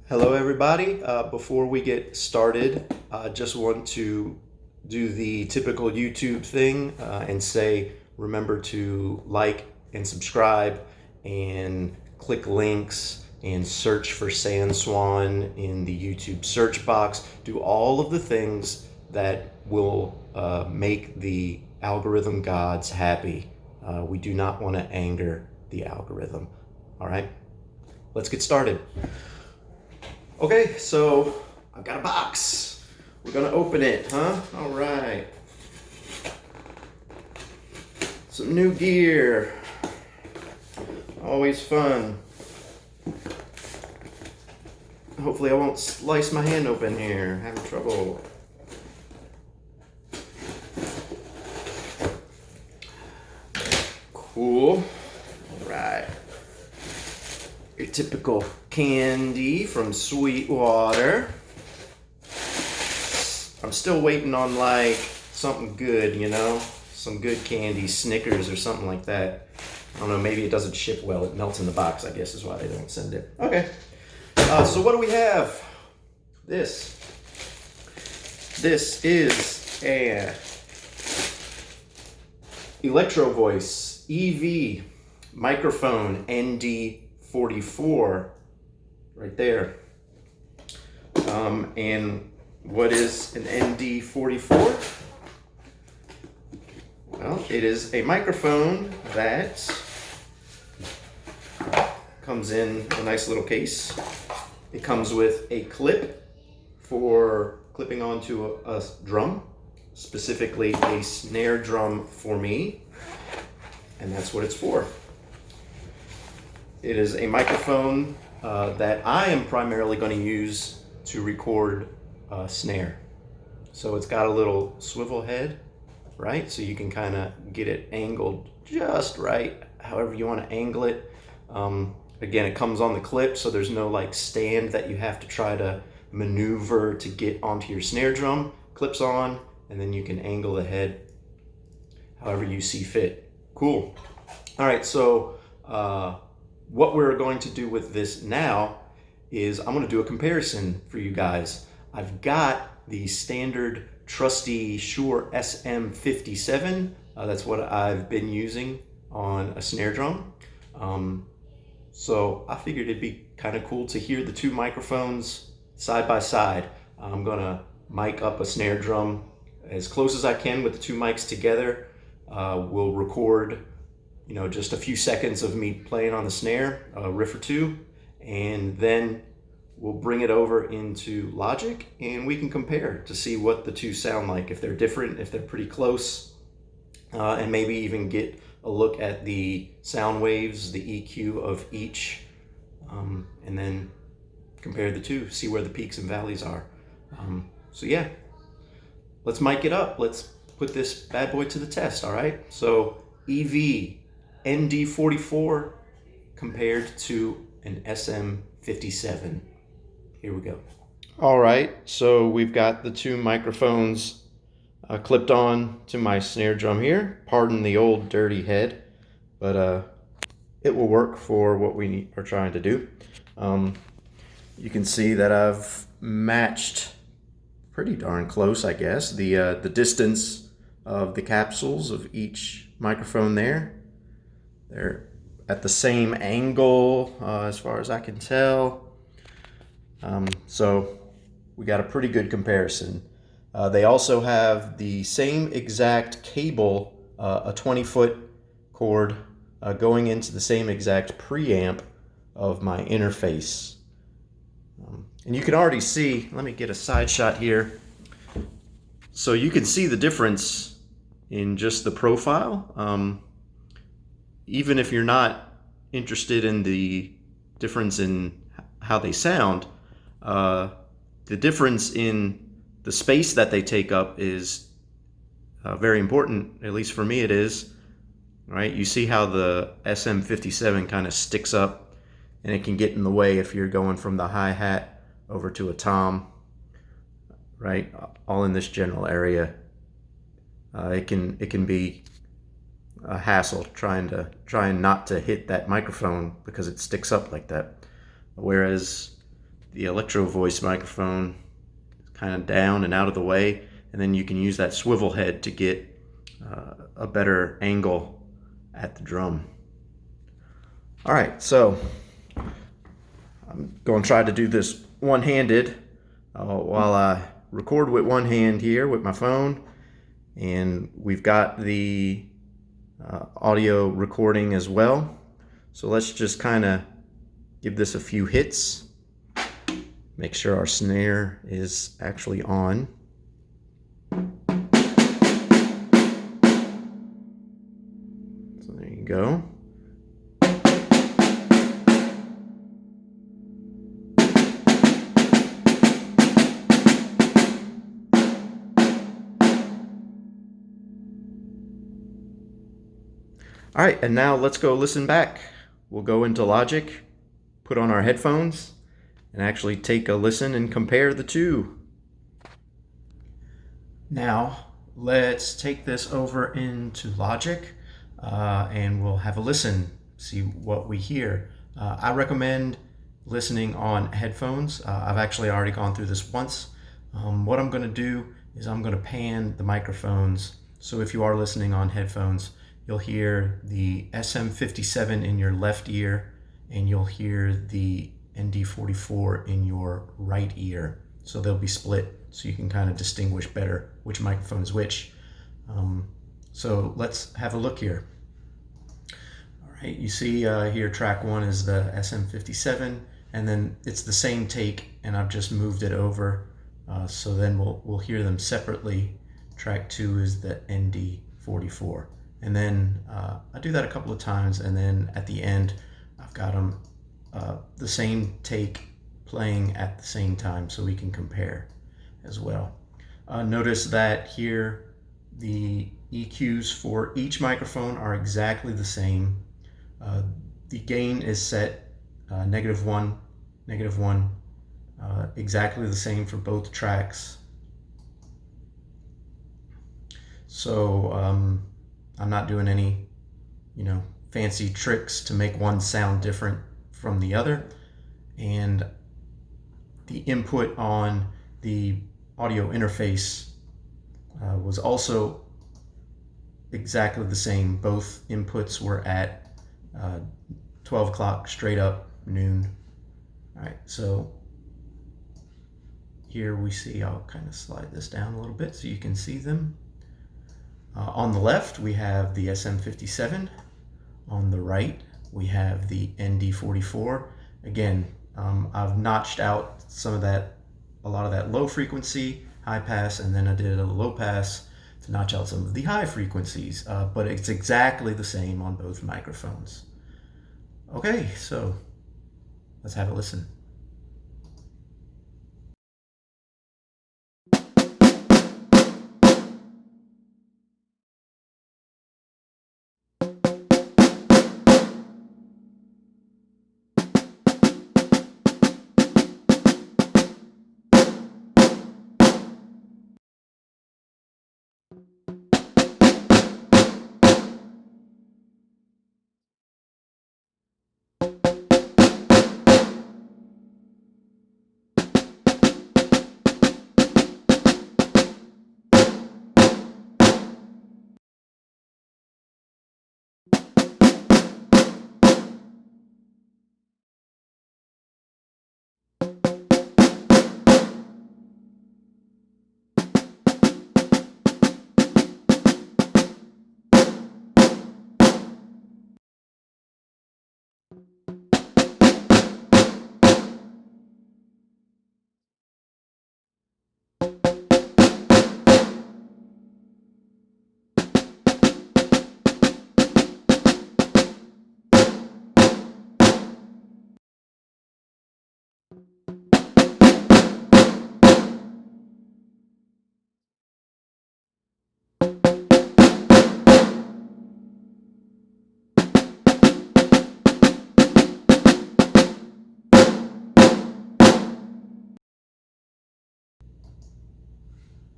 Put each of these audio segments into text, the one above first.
Hello everybody. Before we get started, I just want to do the typical YouTube thing and say remember to like and subscribe and click links and search for Swan in the YouTube search box. Do all of the things that will make the algorithm gods happy. We do not want to anger the algorithm. All right, let's get started. Okay, so I've got a box. We're gonna open it, huh? All right. Some new gear. Always fun. Hopefully I won't slice my hand open here. Having trouble. Cool. All right. Your typical candy from Sweetwater. I'm still waiting on like something good, you know, some good candy, Snickers or something like that. I don't know, maybe it doesn't ship well. It melts in the box, I guess is why they don't send it. Okay, so what do we have? This is a Electro-Voice EV microphone ND44 right there. And what is an ND44? Well, it is a microphone that comes in a nice little case. It comes with a clip for clipping onto a drum, specifically a snare drum for me, and that's what it's for. It is a microphone that I am primarily going to use to record snare. So it's got a little swivel head, right? So you can kind of get it angled just right, however you want to angle it. Again, it comes on the clip, so there's no like stand that you have to try to maneuver to get onto your snare drum. Clips on, and then you can angle the head however you see fit. Cool. All right, so what we're going to do with this now is I'm going to do a comparison for you guys. I've got the standard trusty Shure SM57. That's what I've been using on a snare drum. So I figured it'd be kind of cool to hear the two microphones side by side. I'm going to mic up a snare drum as close as I can with the two mics together. We'll record just a few seconds of me playing on the snare, a riff or two, and then we'll bring it over into Logic and we can compare to see what the two sound like, if they're different, if they're pretty close, and maybe even get a look at the sound waves, the EQ of each, and then compare the two, see where the peaks and valleys are. So yeah, let's mic it up. Let's put this bad boy to the test, all right? So EV ND44 compared to an SM57. Here we go. All right, so we've got the two microphones clipped on to my snare drum here. Pardon the old dirty head, but it will work for what we are trying to do. You can see that I've matched pretty darn close, I guess, the distance of the capsules of each microphone there. They're at the same angle as far as I can tell. So we got a pretty good comparison. They also have the same exact cable, a 20-foot cord going into the same exact preamp of my interface. And you can already see, let me get a side shot here. So you can see the difference in just the profile. Even if you're not interested in the difference in how they sound, the difference in the space that they take up is very important. At least for me it is. Right? You see how the SM57 kind of sticks up, and it can get in the way if you're going from the hi-hat over to a tom, right? All in this general area. It can be a hassle trying not to hit that microphone because it sticks up like that. Whereas the Electro-Voice microphone kind of down and out of the way, and then you can use that swivel head to get a better angle at the drum. All right, so I'm going to try to do this one-handed while I record with one hand here with my phone, and we've got the audio recording as well. So let's just kind of give this a few hits. Make sure our snare is actually on. So there you go. All right, and now let's go listen back. We'll go into Logic, put on our headphones, and actually take a listen and compare the two. Now, let's take this over into Logic, and we'll have a listen, see what we hear. I recommend listening on headphones. I've actually already gone through this once. What I'm going to do is I'm going to pan the microphones. So if you are listening on headphones, you'll hear the SM57 in your left ear, and you'll hear the ND44 in your right ear. So they'll be split, so you can kind of distinguish better which microphone is which. So let's have a look here. All right, you see here track 1 is the SM57, and then it's the same take, and I've just moved it over. So then we'll hear them separately. Track 2 is the ND44. And then I do that a couple of times, and then at the end I've got them the same take playing at the same time, so we can compare as well. Notice that here the EQs for each microphone are exactly the same. The gain is set -1, -1, exactly the same for both tracks. So I'm not doing any, fancy tricks to make one sound different from the other. And the input on the audio interface was also exactly the same. Both inputs were at 12 o'clock straight up, noon. All right, so here we see, I'll kind of slide this down a little bit so you can see them. On the left, we have the SM57. On the right, we have the ND44. Again, I've notched out a lot of that low frequency, high pass, and then I did a low pass to notch out some of the high frequencies, but it's exactly the same on both microphones. Okay, so let's have a listen.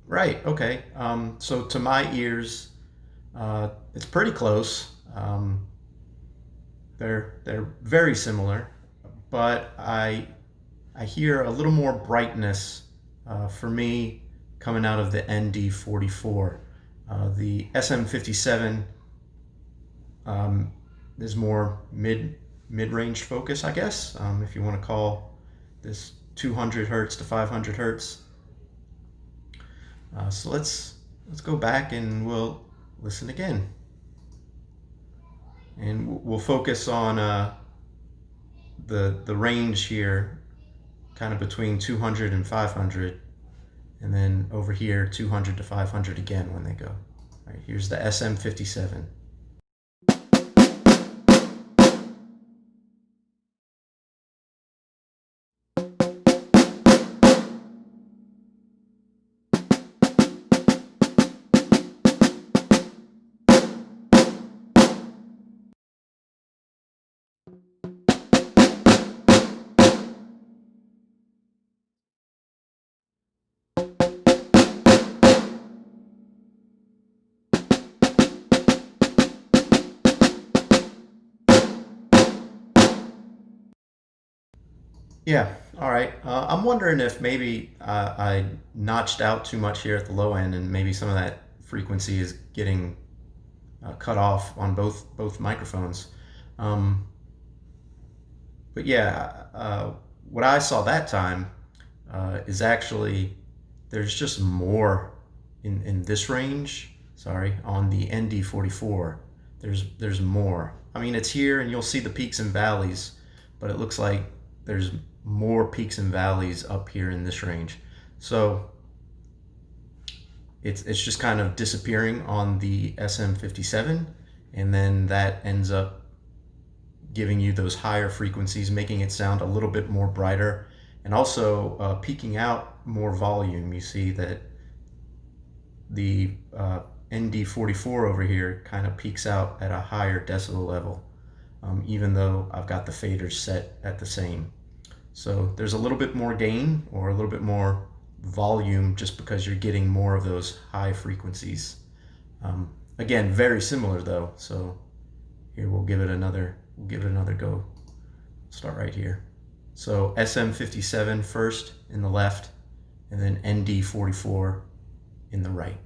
Right, okay. So to my ears, it's pretty close. They're very similar, but I I hear a little more brightness for me coming out of the ND44. The SM57 is more mid-range focus, I guess, if you want to call this 200 hertz to 500 hertz. So let's go back and we'll listen again, and we'll focus on the range here, kind of between 200 and 500, and then over here 200 to 500 again when they go. All right, here's the SM57. Yeah, all right. I'm wondering if maybe I notched out too much here at the low end, and maybe some of that frequency is getting cut off on both microphones. But yeah, what I saw that time is actually there's just more in this range. Sorry, on the ND44, there's more. I mean, it's here, and you'll see the peaks and valleys, but it looks like there's more peaks and valleys up here in this range. So it's just kind of disappearing on the SM57, and then that ends up giving you those higher frequencies, making it sound a little bit more brighter, and also peaking out more volume. You see that the ND44 over here kind of peaks out at a higher decibel level, even though I've got the faders set at the same. So there's a little bit more gain or a little bit more volume just because you're getting more of those high frequencies. Again, very similar though. So here we'll give it another go. Start right here. So SM57 first in the left, and then ND44 in the right.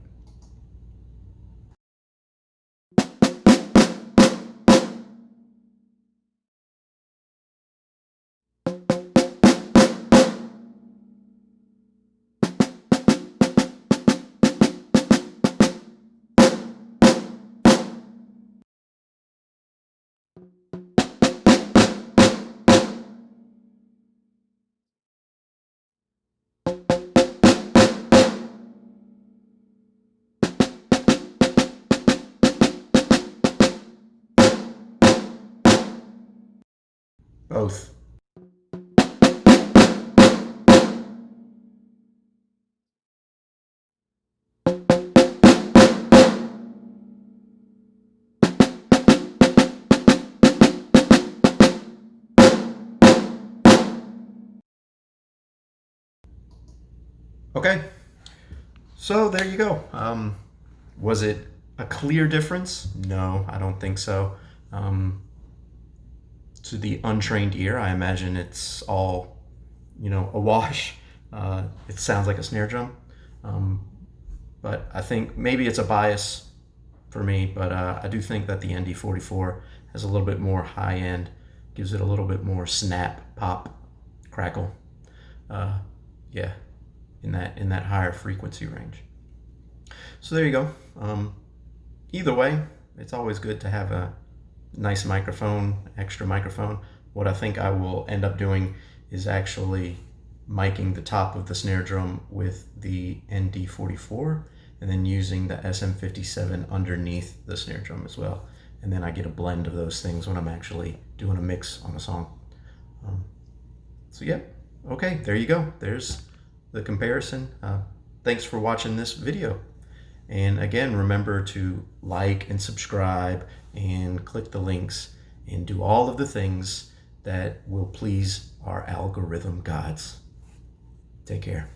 Both. Okay, so there you go. Was it a clear difference? No, I don't think so. To the untrained ear, I imagine it's all, a wash. It sounds like a snare drum. But I think maybe it's a bias for me, but I do think that the ND44 has a little bit more high end, gives it a little bit more snap, pop, crackle. Yeah, in that higher frequency range. So there you go. Either way, it's always good to have a nice microphone, extra microphone. What I think I will end up doing is actually miking the top of the snare drum with the ND44, and then using the SM57 underneath the snare drum as well. And then I get a blend of those things when I'm actually doing a mix on a song. So yeah, okay, there you go. There's the comparison. Thanks for watching this video. And again, remember to like and subscribe and click the links and do all of the things that will please our algorithm gods. Take care.